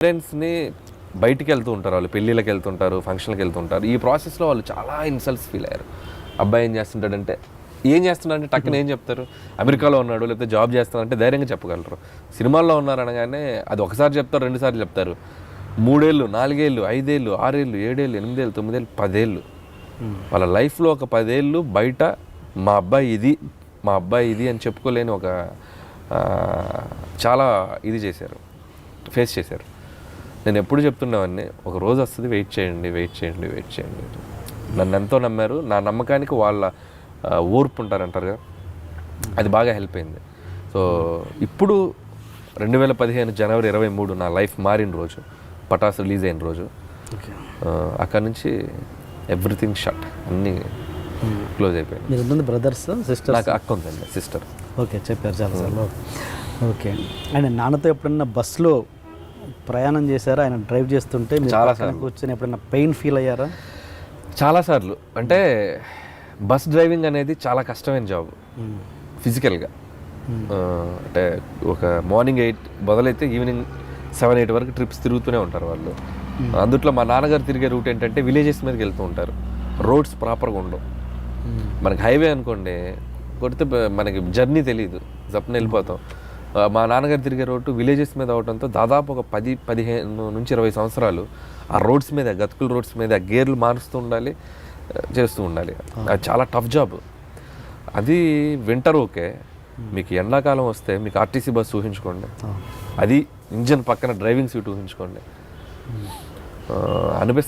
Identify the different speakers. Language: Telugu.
Speaker 1: పేరెంట్స్ని బయటికి వెళ్తూ ఉంటారు, వాళ్ళు పెళ్ళిళ్ళకి వెళ్తుంటారు, ఫంక్షన్కి వెళ్తుంటారు. ఈ ప్రాసెస్లో వాళ్ళు చాలా ఇన్సల్ట్స్ ఫీల్ అయ్యారు. అబ్బాయి ఏం చేస్తుంటాడంటే టక్కున ఏం చెప్తారు, అమెరికాలో ఉన్నాడు లేకపోతే జాబ్ చేస్తానంటే ధైర్యంగా చెప్పగలరు. సినిమాల్లో ఉన్నారు అనగానే అది ఒకసారి చెప్తారు, 2 సార్లు చెప్తారు. 3 ఏళ్ళు, 4 ఏళ్ళు, 5 ఏళ్ళు, 6 ఏళ్ళు, 7 ఏళ్ళు, 8 ఏళ్ళు, 9 ఏళ్ళు, 10 ఏళ్ళు, వాళ్ళ లైఫ్లో ఒక 10 ఏళ్ళు బయట మా అబ్బాయి ఇది అని చెప్పుకోలేని ఒక చాలా ఇది చేశారు, ఫేస్ చేశారు. నేను ఎప్పుడు చెప్తున్నవన్నీ, ఒక రోజు వస్తుంది, వెయిట్ చేయండి. నన్ను ఎంతో నమ్మారు. నా నమ్మకానికి వాళ్ళ ఓర్పు ఉంటారంటారు కదా, అది బాగా హెల్ప్ అయింది. సో ఇప్పుడు 2015 జనవరి 23 నా లైఫ్ మారిన రోజు, పటాస్ రిలీజ్ అయిన రోజు. అక్కడ నుంచి ఎవ్రీథింగ్ షట్, అన్నీ క్లోజ్ అయిపోయింది.
Speaker 2: మీరు బ్రదర్స్, సిస్టర్?
Speaker 1: నాకు అక్క ఉందండి, సిస్టర్.
Speaker 2: ఓకే, చెప్పారు చాలాసార్లు. ఓకే, ఆయన నాన్నతో ఎప్పుడన్నా బస్సులో ప్రయాణం చేశారా? ఆయన డ్రైవ్ చేస్తుంటే చాలాసార్లు కూర్చొని ఎప్పుడైనా పెయిన్ ఫీల్ అయ్యారా? చాలాసార్లు.
Speaker 1: అంటే బస్ డ్రైవింగ్ అనేది చాలా కష్టమైన జాబ్ ఫిజికల్గా. అంటే ఒక మార్నింగ్ 8 మొదలైతే ఈవినింగ్ 7-8 వరకు ట్రిప్స్ తిరుగుతూనే ఉంటారు వాళ్ళు. అందుట్లో మా నాన్నగారు తిరిగే రూట్ ఏంటంటే విలేజెస్ మీదకి వెళ్తూ ఉంటారు. రోడ్స్ ప్రాపర్గా ఉండవు. మనకి హైవే అనుకోండి, కొడితే మనకి జర్నీ తెలియదు, జప్న వెళ్ళిపోతాం. మా నాన్నగారు తిరిగే రోడ్డు విలేజెస్ మీద అవడంతో దాదాపు ఒక 15 నుంచి 20 సంవత్సరాలు ఆ రోడ్స్ మీద, గతుకుల రోడ్స్ మీద గేర్లు మారుస్తూ ఉండాలి, చేస్తూ ఉండాలి. అది చాలా టఫ్ జాబ్. అది వింటర్ ఓకే, మీకు ఎండాకాలం వస్తే మీకు ఆర్టీసీ బస్సు ఊహించుకోండి, అది ఇంజన్ పక్కన డ్రైవింగ్ సీట్ ఊహించుకోండి, అనిపిస్తుంది.